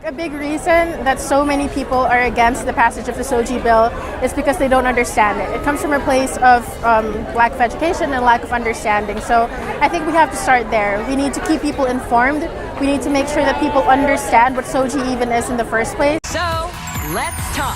A big reason that so many people are against the passage of the SOGI bill is because they don't understand it. It comes from a place of lack of education and lack of understanding. So I think we have to start there. We need to keep people informed. We need to make sure that people understand what SOGI even is in the first place. So, let's talk.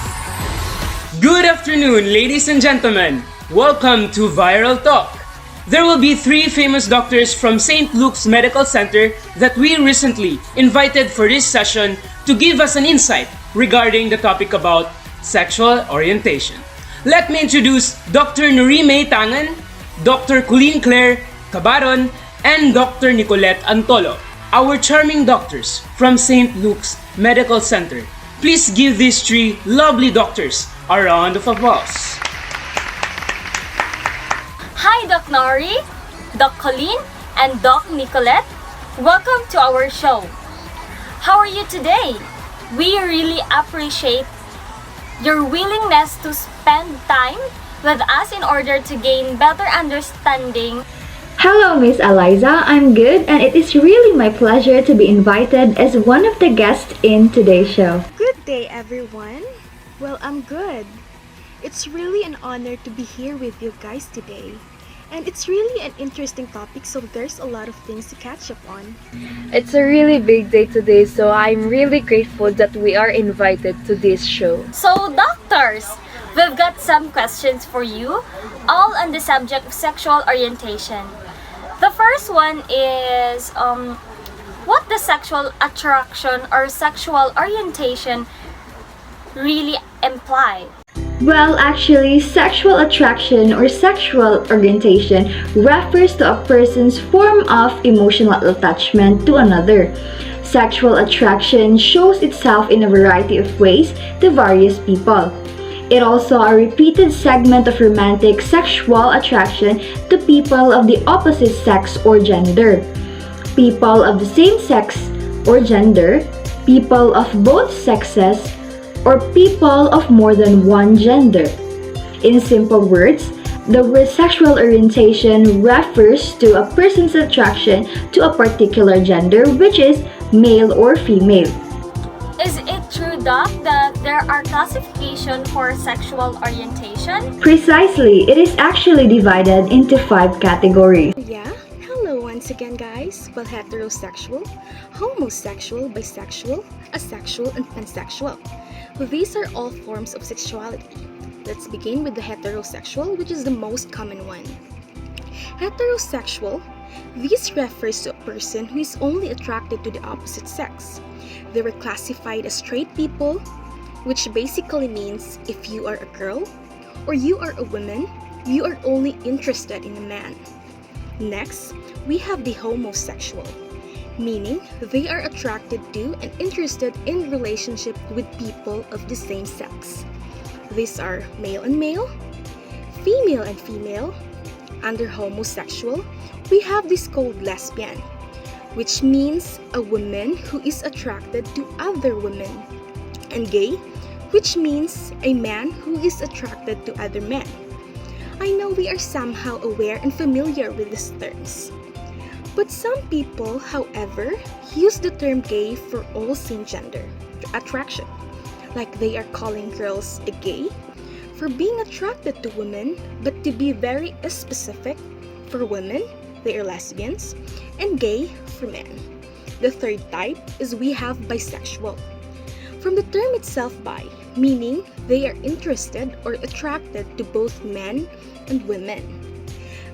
Good afternoon, ladies and gentlemen. Welcome to Viral Talk. There will be 3 famous doctors from St. Luke's Medical Center that we recently invited for this session to give us an insight regarding the topic about sexual orientation. Let me introduce Dr. Nuri May Tangan, Dr. Colleen Claire Cabaron, and Dr. Nicolette Antolo, our charming doctors from St. Luke's Medical Center. Please give these 3 lovely doctors a round of applause. Hi, Doc Nori, Doc Colleen, and Doc Nicolette. Welcome to our show. How are you today? We really appreciate your willingness to spend time with us in order to gain better understanding. Hello, Miss Eliza. I'm good, and it is really my pleasure to be invited as one of the guests in today's show. Good day, everyone. Well, I'm good. It's really an honor to be here with you guys today. And it's really an interesting topic, so there's a lot of things to catch up on. It's a really big day today, so I'm really grateful that we are invited to this show. So, doctors, we've got some questions for you, all on the subject of sexual orientation. The first one is, what does sexual attraction or sexual orientation really imply? Well, actually, sexual attraction or sexual orientation refers to a person's form of emotional attachment to another. Sexual attraction shows itself in a variety of ways to various people. It also a repeated segment of romantic sexual attraction to people of the opposite sex or gender, people of the same sex or gender, people of both sexes, or people of more than one gender. In simple words, the word sexual orientation refers to a person's attraction to a particular gender, which is male or female. Is it true, Doc, that there are classifications for sexual orientation? Precisely, it is actually divided into 5 categories. Yeah, hello once again, guys. Well, heterosexual, homosexual, bisexual, asexual, and pansexual. These are all forms of sexuality. Let's begin with the heterosexual, which is the most common one. Heterosexual, this refers to a person who is only attracted to the opposite sex. They were classified as straight people, which basically means if you are a girl or you are a woman, you are only interested in a man. Next, we have the homosexual, meaning they are attracted to and interested in relationship with people of the same sex. These are male and male, female and female. Under homosexual, we have this called lesbian, which means a woman who is attracted to other women, and gay, which means a man who is attracted to other men. I know we are somehow aware and familiar with these terms. But some people, however, use the term gay for all same gender attraction. Like they are calling girls a gay for being attracted to women, but to be very specific, for women, they are lesbians, and gay for men. The third type is we have bisexual. From the term itself, bi, meaning they are interested or attracted to both men and women.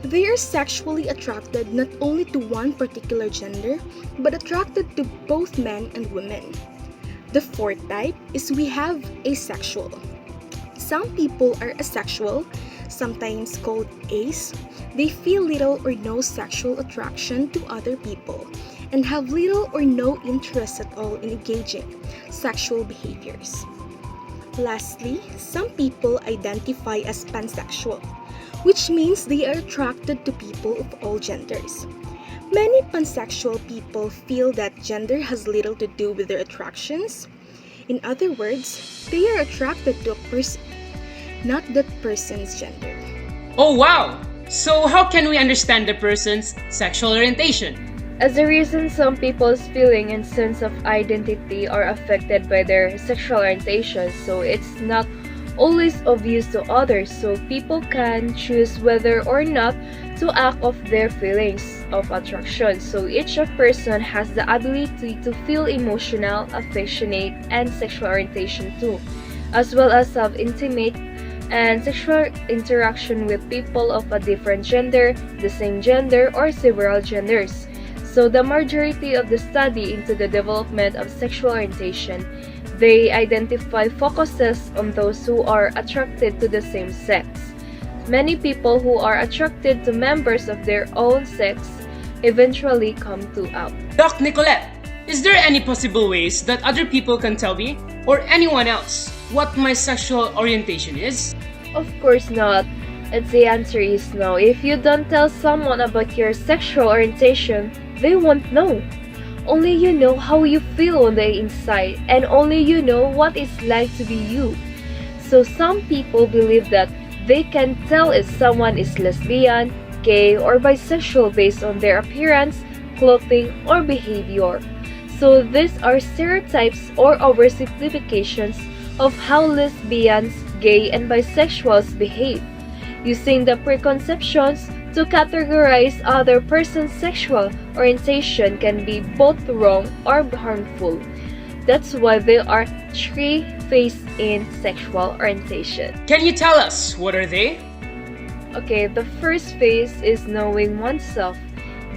They are sexually attracted not only to one particular gender, but attracted to both men and women. The fourth type is we have asexual. Some people are asexual, sometimes called ace. They feel little or no sexual attraction to other people and have little or no interest at all in engaging sexual behaviors. Lastly, some people identify as pansexual, which means they are attracted to people of all genders. Many pansexual people feel that gender has little to do with their attractions. In other words, they are attracted to a person, not that person's gender. Oh wow! So how can we understand the person's sexual orientation? As a reason, some people's feeling and sense of identity are affected by their sexual orientation, so it's not always obvious to others, so people can choose whether or not to act of their feelings of attraction. So each person has the ability to feel emotional, affectionate, and sexual orientation too, as well as have intimate and sexual interaction with people of a different gender, the same gender, or several genders. So the majority of the study into the development of sexual orientation, they identify focuses on those who are attracted to the same sex. Many people who are attracted to members of their own sex eventually come to out. Doc Nicolette, is there any possible ways that other people can tell me or anyone else what my sexual orientation is? Of course not. And the answer is no. If you don't tell someone about your sexual orientation, they won't know. Only you know how you feel on the inside, and only you know what it's like to be you. So some people believe that they can tell if someone is lesbian, gay, or bisexual based on their appearance, clothing, or behavior. So these are stereotypes or oversimplifications of how lesbians, gay, and bisexuals behave, using the preconceptions to categorize other person's sexual orientation can be both wrong or harmful. That's why there are three phases in sexual orientation. Can you tell us what are they? Okay, the first phase is knowing oneself,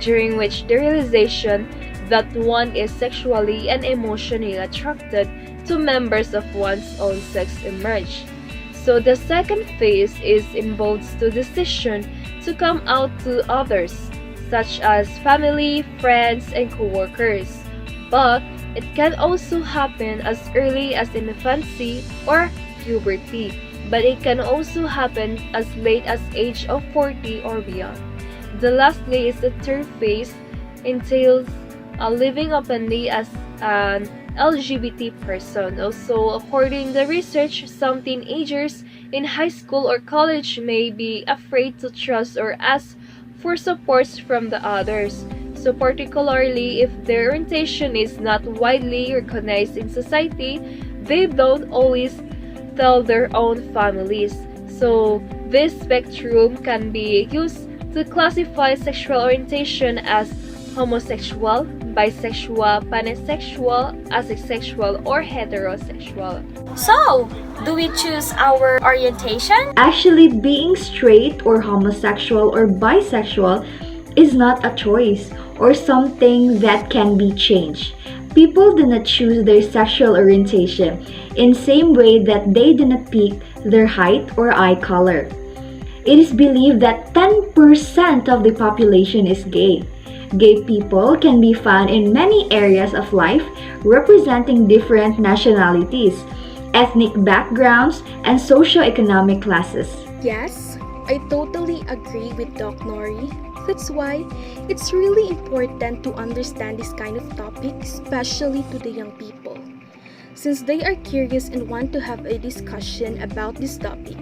during which the realization that one is sexually and emotionally attracted to members of one's own sex emerge. So the second phase involves the decision to come out to others, such as family, friends, and co-workers. But it can also happen as early as infancy or puberty, but it can also happen as late as age of 40 or beyond. The lastly is the third phase, entails living openly as an LGBT person. Also, according to research, some teenagers in high school or college may be afraid to trust or ask for supports from the others. So particularly if their orientation is not widely recognized in society, they don't always tell their own families. So this spectrum can be used to classify sexual orientation as homosexual, bisexual, pansexual, asexual, or heterosexual. So, do we choose our orientation? Actually, being straight or homosexual or bisexual is not a choice or something that can be changed. People do not choose their sexual orientation in same way that they do not pick their height or eye color. It is believed that 10% of the population is gay. Gay people can be found in many areas of life, representing different nationalities, ethnic backgrounds, and socioeconomic classes. Yes, I totally agree with Doc Nori. That's why it's really important to understand this kind of topic, especially to the young people, since they are curious and want to have a discussion about this topic.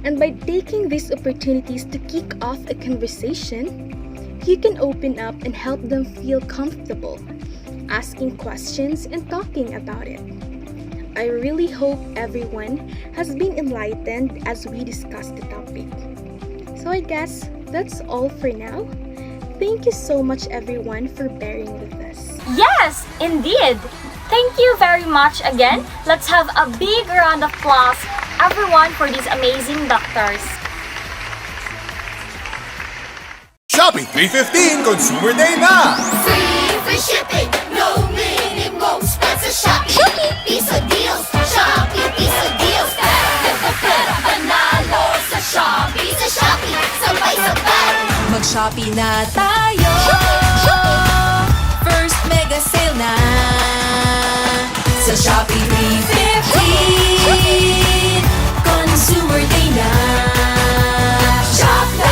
And by taking these opportunities to kick off a conversation, you can open up and help them feel comfortable, asking questions and talking about it. I really hope everyone has been enlightened as we discuss the topic. So I guess that's all for now. Thank you so much everyone for bearing with us. Yes, indeed. Thank you very much again. Let's have a big round of applause, everyone, for these amazing doctors. Shopee 315 Consumer Day na! Free shipping, no minimum spend sa Shopee. Piso deals, Shopee, piso deals. Pera, panalo sa Shopee. Sa Shopee, sabay-sabay. Mag-Shopee na tayo. First mega sale na sa Shopee 315. Consumer Day na. Shop na!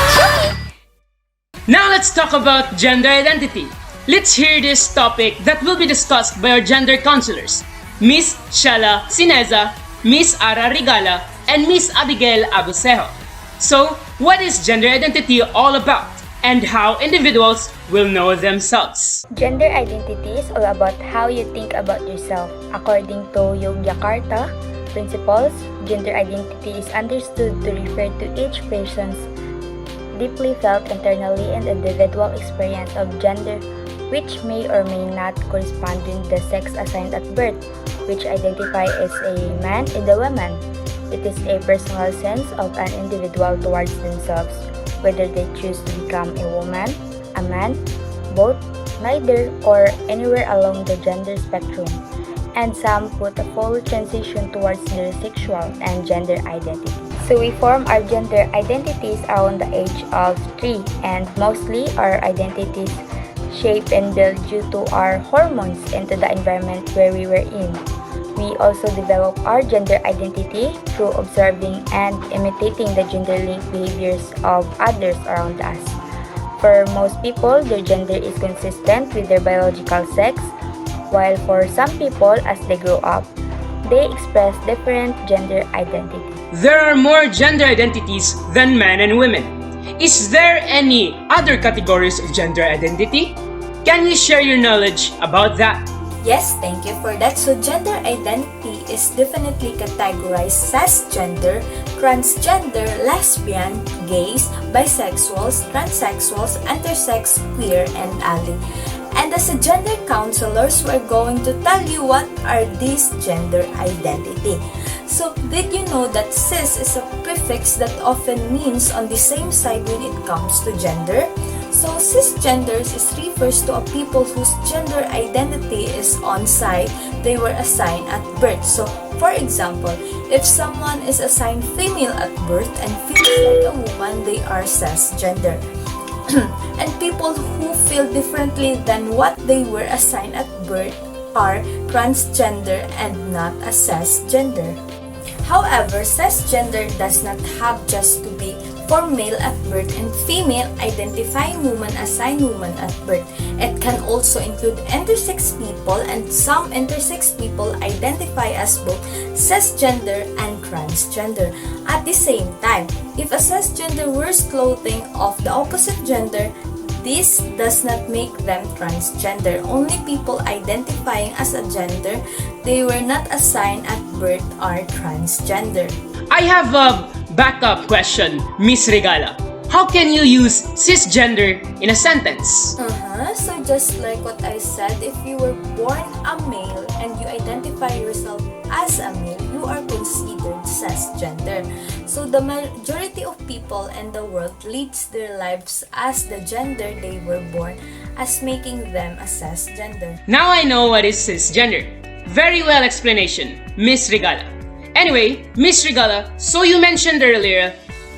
Now let's talk about gender identity. Let's hear this topic that will be discussed by our gender counselors, Miss Shala Sineza, Miss Ara Rigala, and Miss Abigail Abusejo. So, what is gender identity all about? and how individuals will know themselves. Gender identity is all about how you think about yourself. According to Yogyakarta principles, gender identity is understood to refer to each person's deeply felt internally and individual experience of gender, which may or may not correspond with the sex assigned at birth, which identify as a man and a woman. It is a personal sense of an individual towards themselves, whether they choose to become a woman, a man, both, neither, or anywhere along the gender spectrum. And some put a full transition towards their sexual and gender identity. So we form our gender identities around the age of 3, and mostly our identities shape and build due to our hormones into the environment where we were in. We also develop our gender identity through observing and imitating the gender-linked behaviors of others around us. For most people, their gender is consistent with their biological sex, while for some people, as they grow up, they express different gender identities. There are more gender identities than men and women. Is there any other categories of gender identity? Can you share your knowledge about that? Yes, thank you for that. So gender identity is definitely categorized as gender, transgender, lesbian, gays, bisexuals, transsexuals, intersex, queer, and ally. And as a gender counselors, we're going to tell you what are these gender identity. So did you know that cis is a prefix that often means on the same side when it comes to gender? So cisgenders refers to a people whose gender identity is on side they were assigned at birth. So for example, if someone is assigned female at birth and feels like a woman, they are cisgender. And people who feel differently than what they were assigned at birth are transgender and not a cisgender. However, cisgender does not have just to be for male at birth and female identifying woman assigned woman at birth. It can also include intersex people, and some intersex people identify as both cisgender and transgender. At the same time, if a cisgender wears clothing of the opposite gender, this does not make them transgender. Only people identifying as a gender they were not assigned at birth are transgender. I have a backup question, Miss Regala. How can you use cisgender in a sentence? So just like what I said, if you were born a male and you identify yourself as a male, you are considered cisgender. So the majority of people in the world leads their lives as the gender they were born, as making them a cisgender. Now I know what is cisgender. Very well explanation, Miss Regala. Anyway, Miss Regala, so you mentioned earlier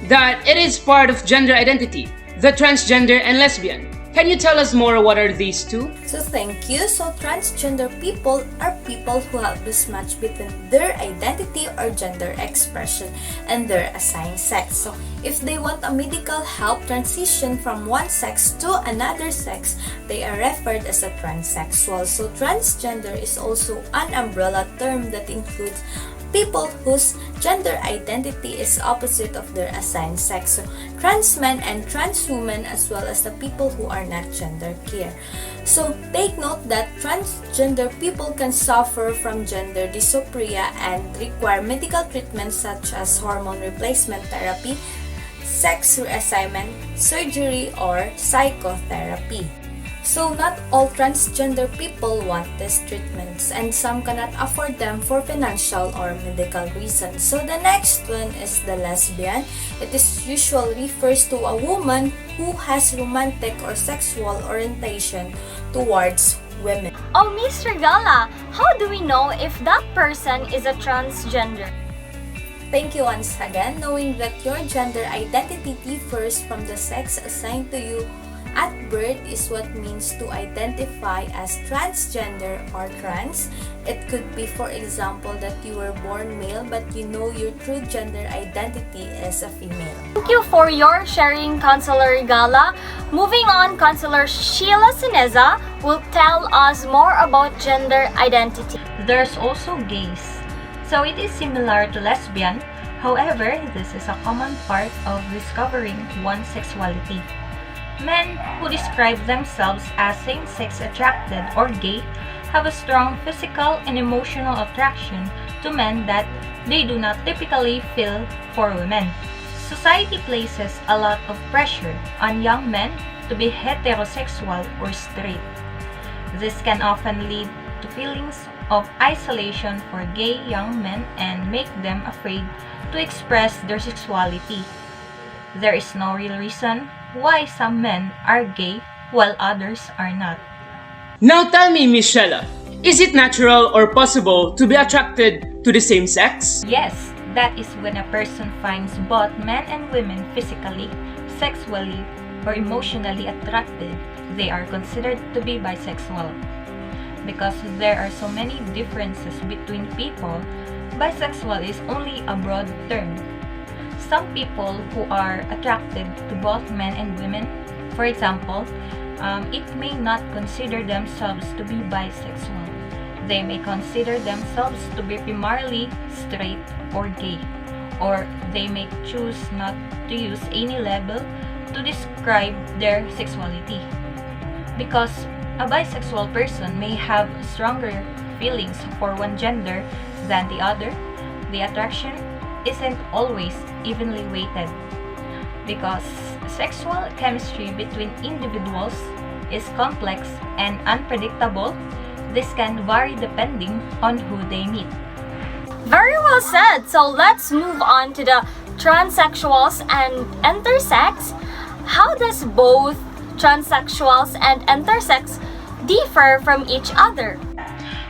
that it is part of gender identity, the transgender and lesbian. Can you tell us more what are these two? So thank you. So transgender people are people who have mismatch between their identity or gender expression and their assigned sex. So if they want a medical help transition from one sex to another sex, they are referred as a transsexual. So transgender is also an umbrella term that includes people whose gender identity is opposite of their assigned sex. So trans men and trans women, as well as the people who are not gender queer. So take note that transgender people can suffer from gender dysphoria and require medical treatment such as hormone replacement therapy, sex reassignment, surgery, or psychotherapy. So not all transgender people want these treatments, and some cannot afford them for financial or medical reasons. So the next one is the lesbian. It is usually refers to a woman who has romantic or sexual orientation towards women. Oh, Miss Regala, how do we know if that person is a transgender? Thank you once again. Knowing that your gender identity differs from the sex assigned to you at birth is what means to identify as transgender or trans. It could be, for example, that you were born male but you know your true gender identity is a female. Thank you for your sharing, Counselor Regala. Moving on, Counselor Sheila Sineza will tell us more about gender identity. There's also gays. So it is similar to lesbian. However, this is a common part of discovering one's sexuality. Men who describe themselves as same-sex attracted or gay have a strong physical and emotional attraction to men that they do not typically feel for women. Society places a lot of pressure on young men to be heterosexual or straight. This can often lead to feelings of isolation for gay young men and make them afraid to express their sexuality. There is no real reason why some men are gay while others are not. Now tell me, Miss Shella, is it natural or possible to be attracted to the same sex? Yes, that is when a person finds both men and women physically, sexually, or emotionally attracted. They are considered to be bisexual. Because there are so many differences between people, bisexual is only a broad term. Some people who are attracted to both men and women, for example, it may not consider themselves to be bisexual. They may consider themselves to be primarily straight or gay, or they may choose not to use any label to describe their sexuality. Because a bisexual person may have stronger feelings for one gender than the other, the attraction isn't always evenly weighted. Because sexual chemistry between individuals is complex and unpredictable, this can vary depending on who they meet. Very well said. So let's move on to the transsexuals and intersex. How does both transsexuals and intersex differ from each other?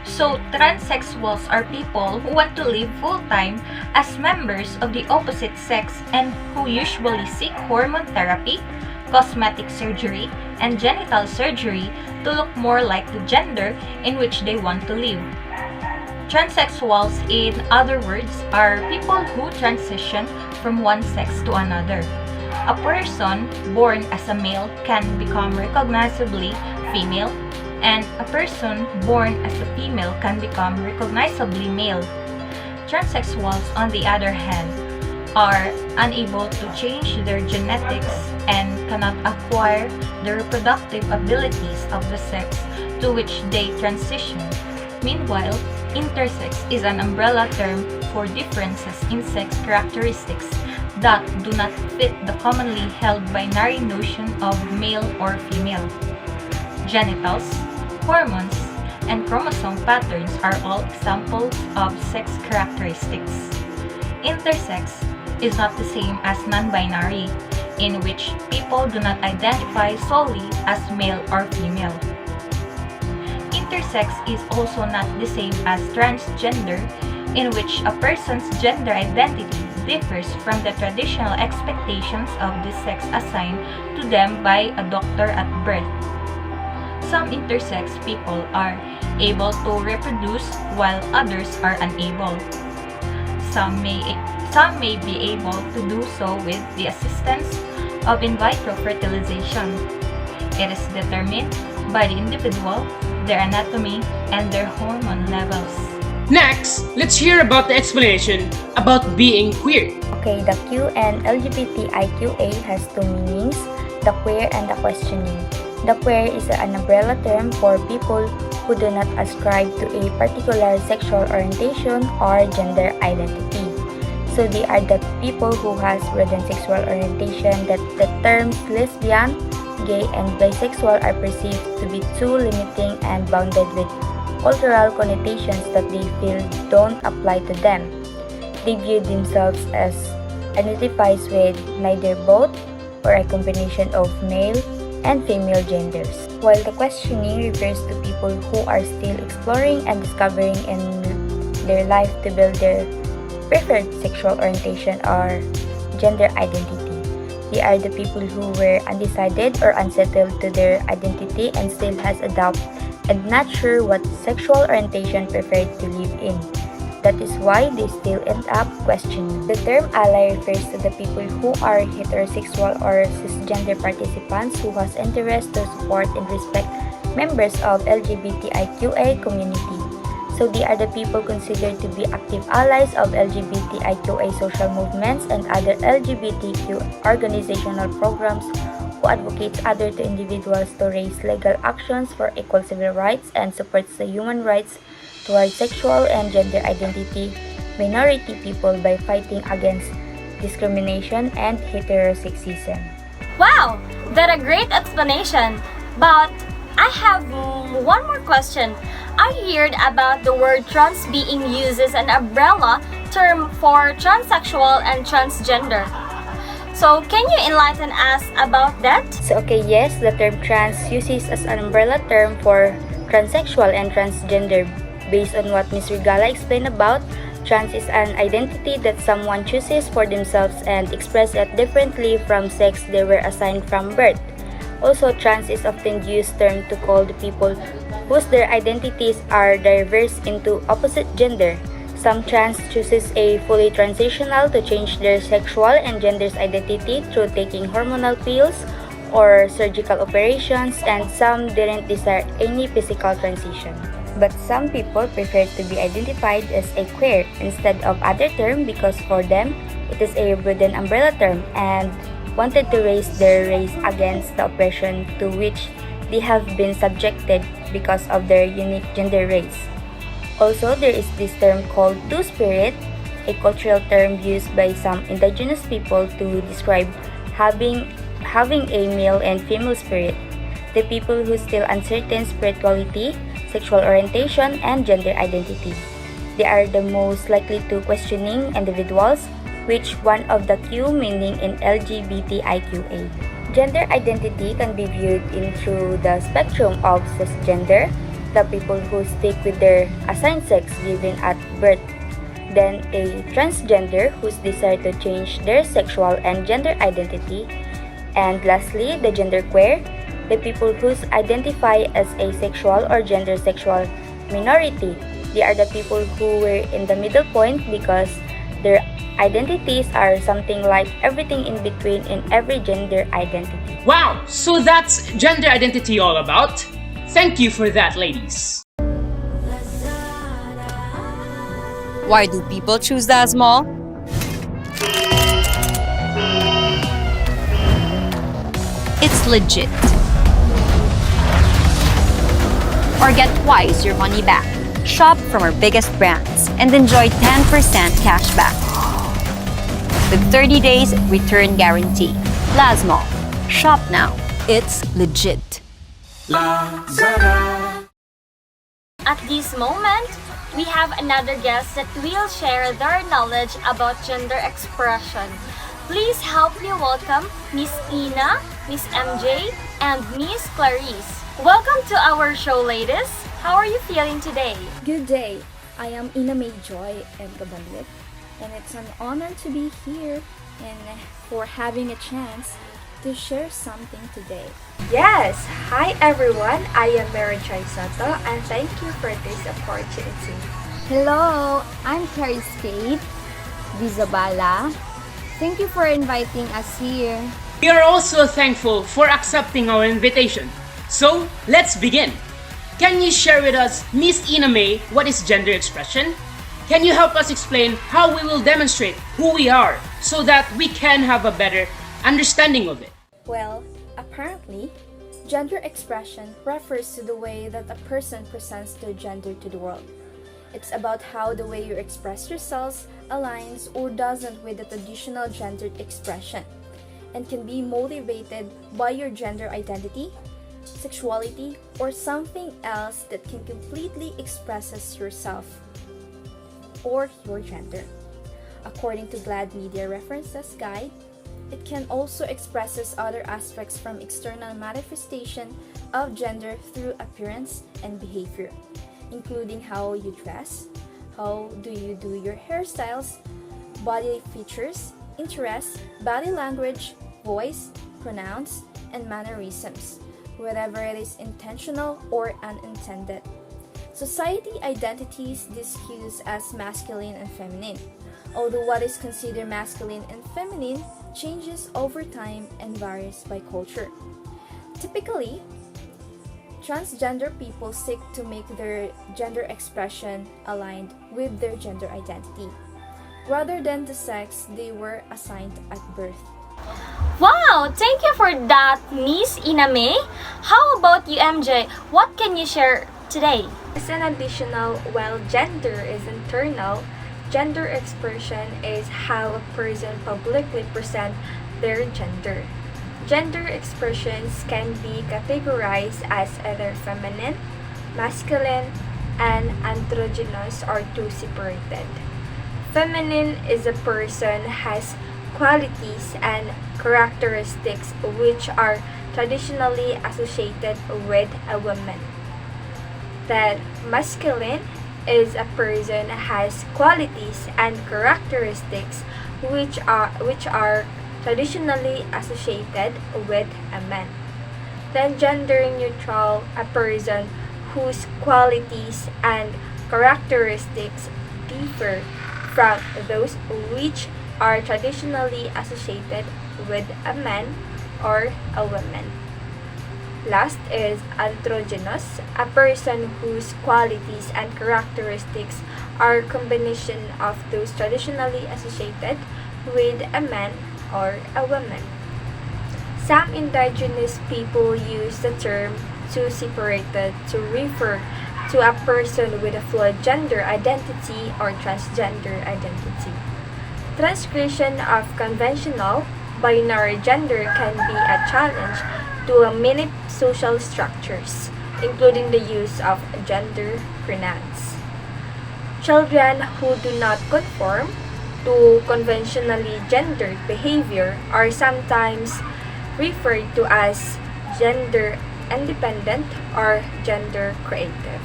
So, transsexuals are people who want to live full-time as members of the opposite sex and who usually seek hormone therapy, cosmetic surgery, and genital surgery to look more like the gender in which they want to live. Transsexuals, in other words, are people who transition from one sex to another. A person born as a male can become recognizably female, and a person born as a female can become recognizably male. Transsexuals, on the other hand, are unable to change their genetics and cannot acquire the reproductive abilities of the sex to which they transition. Meanwhile, intersex is an umbrella term for differences in sex characteristics that do not fit the commonly held binary notion of male or female. Genitals, hormones, and chromosome patterns are all examples of sex characteristics. Intersex is not the same as non-binary, in which people do not identify solely as male or female. Intersex is also not the same as transgender, in which a person's gender identity differs from the traditional expectations of the sex assigned to them by a doctor at birth. Some intersex people are able to reproduce while others are unable. Some may be able to do so with the assistance of in vitro fertilization. It is determined by the individual, their anatomy, and their hormone levels. Next, let's hear about the explanation about being queer. Okay, the Q and LGBTIQA has two meanings, the queer and the questioning. The queer is an umbrella term for people who do not ascribe to a particular sexual orientation or gender identity. So they are the people who has broadened sexual orientation that the terms lesbian, gay, and bisexual are perceived to be too limiting and bounded with cultural connotations that they feel don't apply to them. They view themselves as identifies with neither both or a combination of male and female genders. While the questioning refers to people who are still exploring and discovering in their life to build their preferred sexual orientation or gender identity. They are the people who were undecided or unsettled to their identity and still has a doubt and not sure what sexual orientation preferred to live in. That is why they still end up questioning. The term ally refers to the people who are heterosexual or cisgender participants who has interest to support and respect members of LGBTIQA community. So they are the people considered to be active allies of LGBTIQA social movements and other LGBTQ organizational programs who advocates other to individuals to raise legal actions for equal civil rights and supports the human rights towards sexual and gender identity minority people by fighting against discrimination and heterosexism. Wow, that's a great explanation. But I have one more question. I heard about the word trans being used as an umbrella term for transsexual and transgender. So can you enlighten us about that? Yes, the term trans uses as an umbrella term for transsexual and transgender. Based on what Ms. Regala explained about, trans is an identity that someone chooses for themselves and express it differently from sex they were assigned from birth. Also, trans is often used term to call the people whose their identities are diverse into opposite gender. Some trans chooses a fully transitional to change their sexual and gender's identity through taking hormonal pills or surgical operations, and some didn't desire any physical transition. But some people prefer to be identified as a queer instead of other term because for them, it is a broader umbrella term and wanted to raise their race against the oppression to which they have been subjected because of their unique gender race. Also, there is this term called two-spirit, a cultural term used by some indigenous people to describe having a male and female spirit. The people who still uncertain spirituality, sexual orientation, and gender identity. They are the most likely to questioning individuals, which one of the Q meaning in LGBTIQA. Gender identity can be viewed in through the spectrum of cisgender, the people who stick with their assigned sex given at birth, then a transgender whose desire to change their sexual and gender identity, and lastly, the genderqueer, the people who identify as asexual or gender sexual minority. They are the people who were in the middle point because their identities are something like everything in between in every gender identity. Wow, so that's gender identity all about. Thank you for that, ladies. Why do people choose that mall? It's legit. Or get twice your money back. Shop from our biggest brands and enjoy 10% cash back. With 30 days return guarantee. Lazmall. Shop now. It's legit. At this moment, we have another guest that will share their knowledge about gender expression. Please help me welcome Miss Ina, Miss MJ, and Miss Clarice. Welcome to our show, ladies. How are you feeling today? Good day. I am Ina May Joy and Kabanlit, and it's an honor to be here and for having a chance to share something today. Yes! Hi everyone, I am Mary Chai Soto and thank you for this opportunity. Hello, I'm Clarice Kate Vizabala. Thank you for inviting us here. We are also thankful for accepting our invitation. So, let's begin. Can you share with us, Miss Ina May, what is gender expression? Can you help us explain how we will demonstrate who we are so that we can have a better understanding of it? Well, apparently, gender expression refers to the way that a person presents their gender to the world. It's about how the way you express yourselves aligns or doesn't with the traditional gendered expression, and can be motivated by your gender identity, sexuality, or something else that can completely expresses yourself or your gender. According to GLAD Media References Guide, it can also expresses other aspects from external manifestation of gender through appearance and behavior, including how you dress, how do you do your hairstyles, body features, interests, body language, voice, pronouns, and mannerisms, whether it is intentional or unintended. Society identities these cues as masculine and feminine, although what is considered masculine and feminine changes over time and varies by culture. Typically, transgender people seek to make their gender expression aligned with their gender identity, rather than the sex they were assigned at birth. Wow, thank you for that, Miss Iname. How about you, MJ? What can you share today? As an additional, while gender is internal, gender expression is how a person publicly presents their gender. Gender expressions can be categorized as either feminine, masculine, and androgynous or two separated. Feminine is a person has qualities and characteristics which are traditionally associated with a woman. That masculine is a person has qualities and characteristics which are traditionally associated with a man. Then gender neutral, a person whose qualities and characteristics differ from those which are traditionally associated with a man or a woman. Last is androgynous, a person whose qualities and characteristics are a combination of those traditionally associated with a man or a woman. Some indigenous people use the term two separated to refer to a person with a fluid gender identity or transgender identity. Transgression of conventional binary gender can be a challenge to many social structures, including the use of gender pronouns. Children who do not conform to conventionally gendered behavior are sometimes referred to as gender independent or gender creative.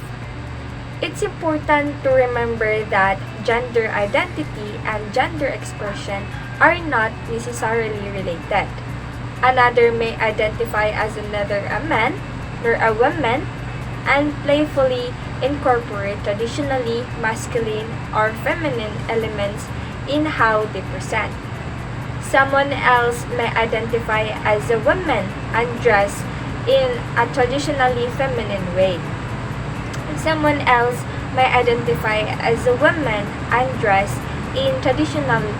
It's important to remember that gender identity and gender expression are not necessarily related. Another may identify as neither a man nor a woman and playfully incorporate traditionally masculine or feminine elements in how they present. Someone else may identify as a woman and dress in a traditionally feminine way. Someone else may identify as a woman and dress in traditionally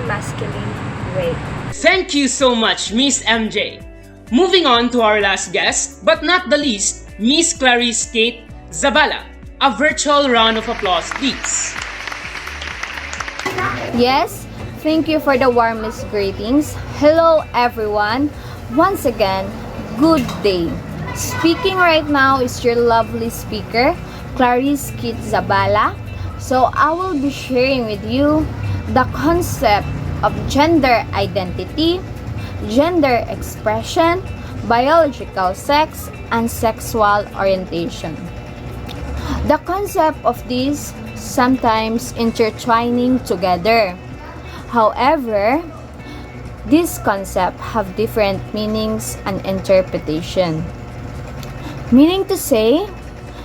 masculine way. Thank you so much, Miss MJ. Moving on to our last guest, but not the least, Miss Clarice Kate Zabala. A virtual round of applause, please. Yes, thank you for the warmest greetings. Hello everyone. Once again, good day. Speaking right now is your lovely speaker, Clarice Kate Zabala. So I will be sharing with you the concept of gender identity, gender expression, biological sex, and sexual orientation. The concept of these sometimes intertwining together. However, these concepts have different meanings and interpretation. Meaning to say,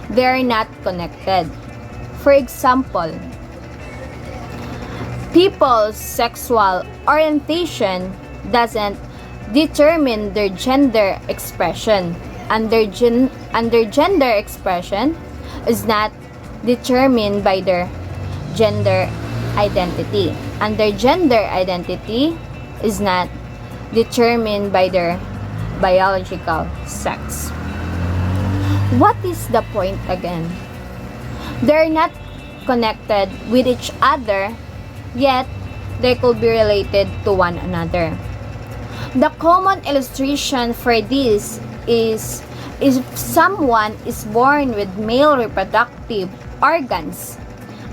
they are not connected. For example, people's sexual orientation doesn't determine their gender expression, and their gender expression is not determined by their gender identity, and their gender identity is not determined by their biological sex. What is the point again? They're not connected with each other, yet they could be related to one another. The common illustration for this is if someone is born with male reproductive organs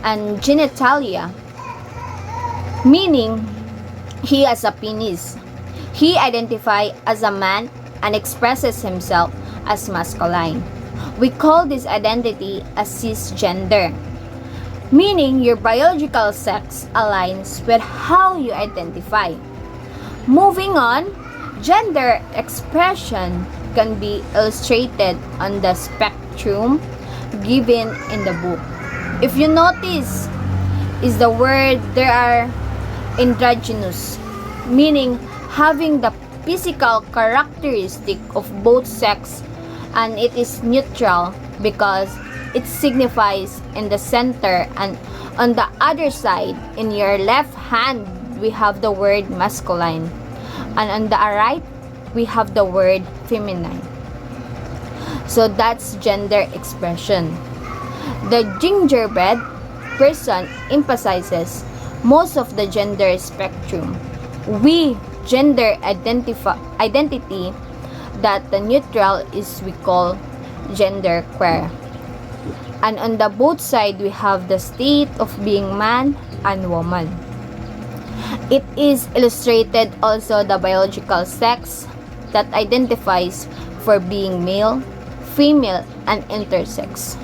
and genitalia, meaning he has a penis. He identifies as a man and expresses himself as masculine. We call this identity a cisgender, meaning your biological sex aligns with how you identify. Moving on, gender expression can be illustrated on the spectrum given in the book. If you notice, is the word there are androgynous, meaning having the physical characteristic of both sex, and it is neutral because it signifies in the center, and on the other side in your left hand we have the word masculine. And on the right, we have the word feminine. So that's gender expression. The gingerbread person emphasizes most of the gender spectrum. We gender identity that the neutral is we call gender queer. And on the both side, we have the state of being man and woman. It is illustrated also the biological sex that identifies for being male, female, and intersex.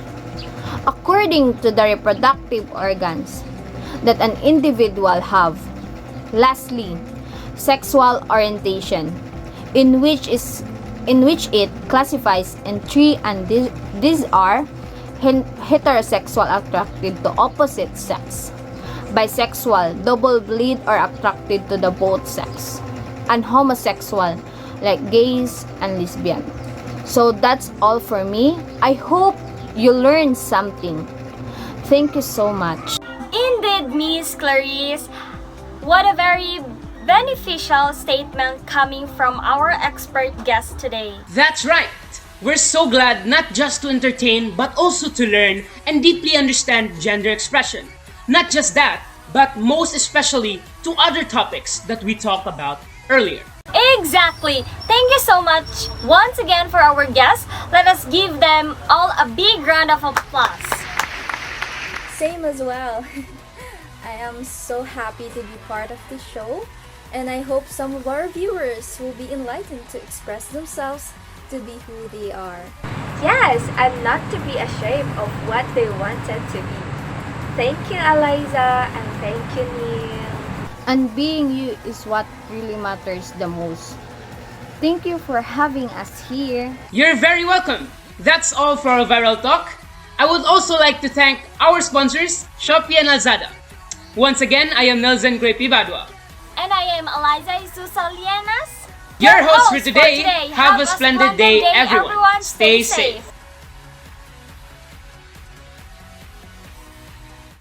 According to the reproductive organs that an individual have. Lastly, sexual orientation, in which it classifies in three, and these are heterosexual attracted to opposite sex, bisexual double bleed or attracted to the both sex, and homosexual like gays and lesbian. So that's all for me. I hope you learned something. Thank you so much. Indeed, Miss Clarice, what a very beneficial statement coming from our expert guest today. That's right! We're so glad not just to entertain but also to learn and deeply understand gender expression. Not just that, but most especially to other topics that we talked about earlier. Exactly! Thank you so much once again for our guests. Let us give them all a big round of applause. Same as well. I am so happy to be part of this show, and I hope some of our viewers will be enlightened to express themselves to be who they are. Yes, and not to be ashamed of what they wanted to be. Thank you, Eliza, and thank you, Neil. And being you is what really matters the most. Thank you for having us here. You're very welcome. That's all for our viral talk. I would also like to thank our sponsors, Shopee and Lazada. Once again, I am Nelson Grepi Badua. And I am Eliza Isusalianas, Your host for today. Have a splendid day, everyone. Stay safe.